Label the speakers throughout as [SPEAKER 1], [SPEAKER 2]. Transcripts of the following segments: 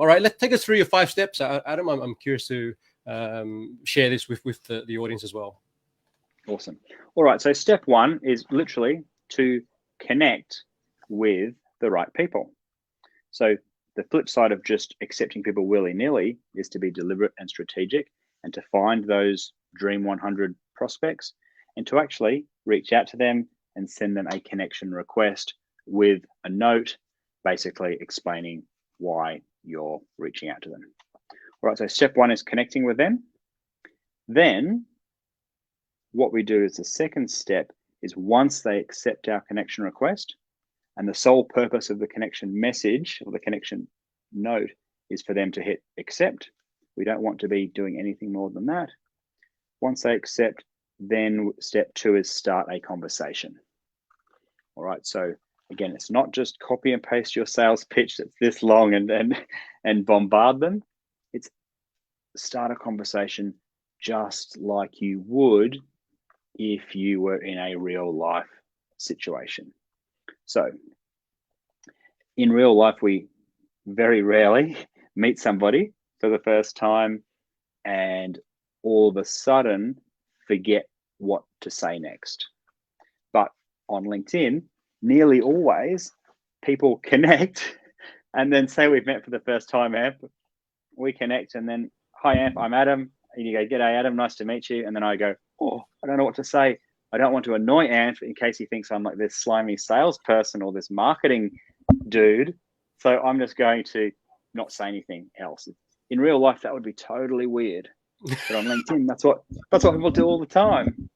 [SPEAKER 1] All right, let's take us through your 5 steps. Adam, I'm curious to share this with the audience as well.
[SPEAKER 2] Awesome. All right, so step 1 is literally to connect with the right people. So the flip side of just accepting people willy-nilly is to be deliberate and strategic, and to find those Dream 100 prospects and to actually reach out to them and send them a connection request with a note basically explaining why you're reaching out to them. All right, so step 1 is connecting with them. Then what we do as the second step is, once they accept our connection request, and the sole purpose of the connection message or the connection note is for them to hit accept. We don't want to be doing anything more than that. Once they accept, then step 2 is start a conversation. All right, so again, it's not just copy and paste your sales pitch that's this long and bombard them. It's start a conversation just like you would if you were in a real life situation. So in real life, we very rarely meet somebody for the first time and all of a sudden forget what to say next. But on LinkedIn, nearly always people connect and then say we've met for the first time, Amp. We connect and then, hi Amp, I'm Adam. And you go, g'day Adam, nice to meet you. And then I go, oh, I don't know what to say. I don't want to annoy Amp in case he thinks I'm like this slimy salesperson or this marketing dude. So I'm just going to not say anything else. In real life, that would be totally weird. But on LinkedIn, that's what people do all the time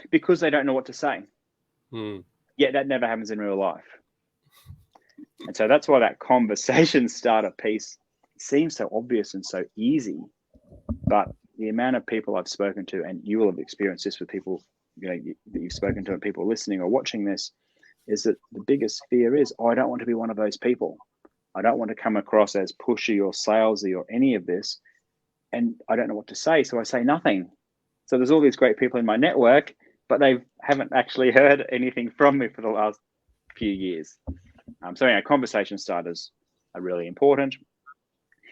[SPEAKER 2] because they don't know what to say. Yet that never happens in real life. And so that's why that conversation starter piece seems so obvious and so easy. But the amount of people I've spoken to, and you will have experienced this with people, that you've spoken to and people listening or watching this, is that the biggest fear is, I don't want to be one of those people. I don't want to come across as pushy or salesy or any of this. And I don't know what to say, so I say nothing. So there's all these great people in my network, but they haven't actually heard anything from me for the last few years. So anyway, conversation starters are really important.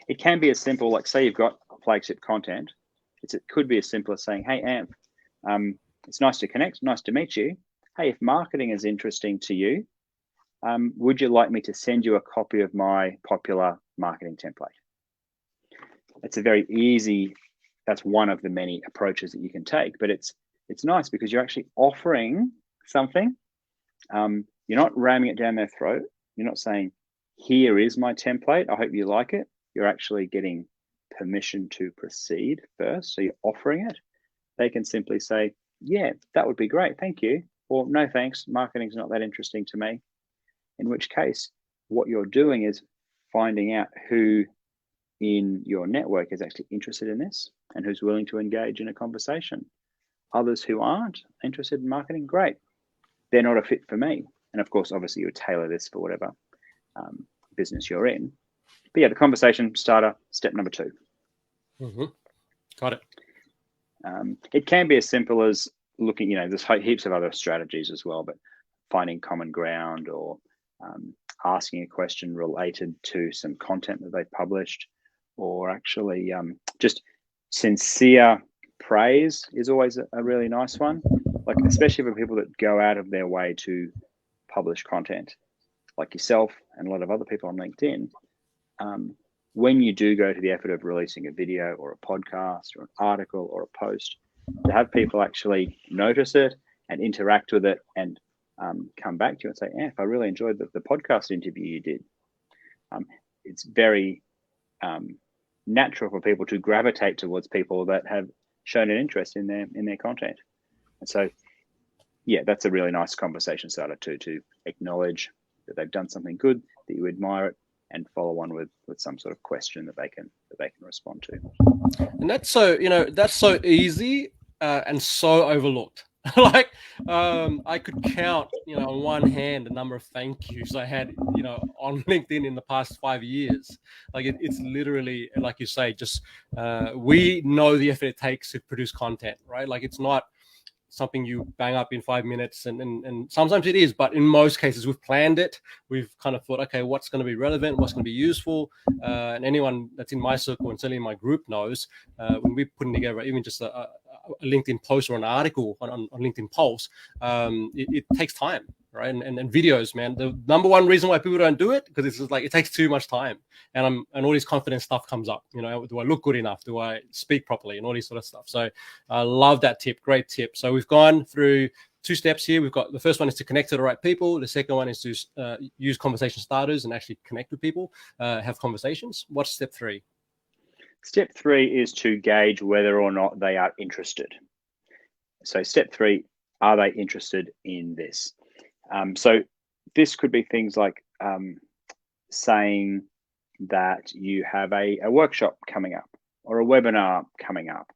[SPEAKER 2] It can be as simple, like say you've got flagship content. It could be as simple as saying, hey, Amp, it's nice to connect, nice to meet you. Hey, if marketing is interesting to you, would you like me to send you a copy of my popular marketing template? It's a very easy, that's one of the many approaches that you can take, but it's nice because you're actually offering something. You're not ramming it down their throat. You're not saying, here is my template, I hope you like it. You're actually getting permission to proceed first. So you're offering it. They can simply say, yeah, that would be great, thank you. Or no, thanks, marketing's not that interesting to me. In which case, what you're doing is finding out who in your network is actually interested in this and who's willing to engage in a conversation. Others who aren't interested in marketing, great. They're not a fit for me. And of course, obviously you would tailor this for whatever business you're in. But yeah, the conversation starter, step number 2.
[SPEAKER 1] Got it.
[SPEAKER 2] It can be as simple as looking, there's heaps of other strategies as well, but finding common ground or asking a question related to some content that they've published, or actually just sincere praise is always a really nice one, like especially for people that go out of their way to publish content like yourself and a lot of other people on LinkedIn. When you do go to the effort of releasing a video or a podcast or an article or a post, to have people actually notice it and interact with it and come back to you and say, if I really enjoyed the podcast interview you did. It's very natural for people to gravitate towards people that have shown an interest in their content. And so, yeah, that's a really nice conversation starter too, to acknowledge that they've done something good, that you admire it, and follow on with some sort of question that they can respond to.
[SPEAKER 1] And that's so easy and so overlooked. Like I could count, on one hand, the number of thank yous I had, on LinkedIn in the past 5 years. Like it's literally, like you say, just we know the effort it takes to produce content, right? Like it's not something you bang up in 5 minutes, and sometimes it is, but in most cases we've planned it. We've kind of thought, okay, what's going to be relevant, what's going to be useful, and anyone that's in my circle and certainly in my group knows when we're putting together even just a LinkedIn post or an article on LinkedIn Pulse, it takes time, right? And videos, man, the number one reason why people don't do it, because it's just like it takes too much time, and all this confidence stuff comes up. You know, do I look good enough? Do I speak properly? And all this sort of stuff. So I love that tip. Great tip. So we've gone through 2 steps here. We've got the first one is to connect to the right people. The second one is to use conversation starters and actually connect with people, have conversations. What's step 3?
[SPEAKER 2] Step 3 is to gauge whether or not they are interested. So step 3, are they interested in this? So this could be things like saying that you have a workshop coming up or a webinar coming up.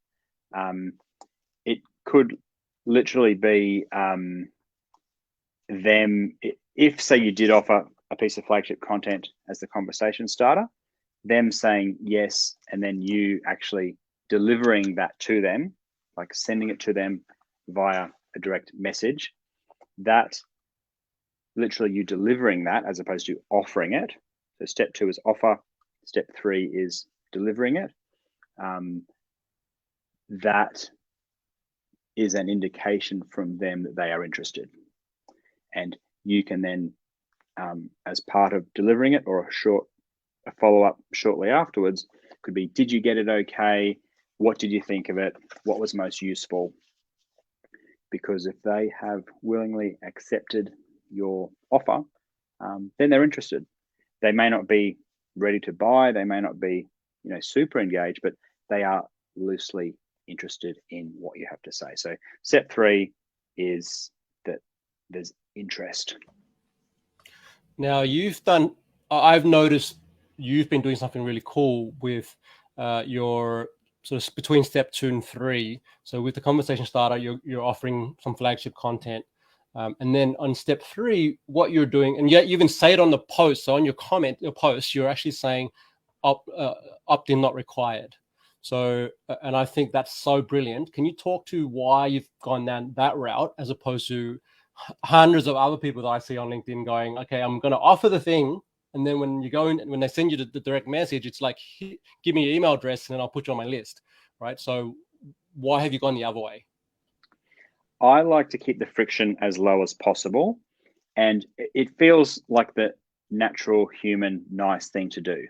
[SPEAKER 2] It could literally be them, if say you did offer a piece of flagship content as the conversation starter, them saying yes, and then you actually delivering that to them, like sending it to them via a direct message. That literally you delivering that as opposed to offering it. So step 2 is offer. Step 3 is delivering it. That is an indication from them that they are interested. And you can then, as part of delivering it or a follow-up shortly afterwards, could be, did you get it okay? What did you think of it? What was most useful? Because if they have willingly accepted your offer, then they're interested. They may not be ready to buy, they may not be, super engaged, but they are loosely interested in what you have to say. So step 3 is that there's interest.
[SPEAKER 1] Now I've noticed you've been doing something really cool with your sort of between step 2 and 3. So with the conversation starter, you're offering some flagship content. And then on step 3, what you're doing, and yet you even say it on the post. So on your post, you're actually saying opt-in not required. So, and I think that's so brilliant. Can you talk to why you've gone down that route as opposed to hundreds of other people that I see on LinkedIn going, okay, I'm going to offer the thing. And then when you go in, when they send you the direct message, it's like, give me your email address and then I'll put you on my list, right? So why have you gone the other way?
[SPEAKER 2] I like to keep the friction as low as possible. And it feels like the natural, human, nice thing to do.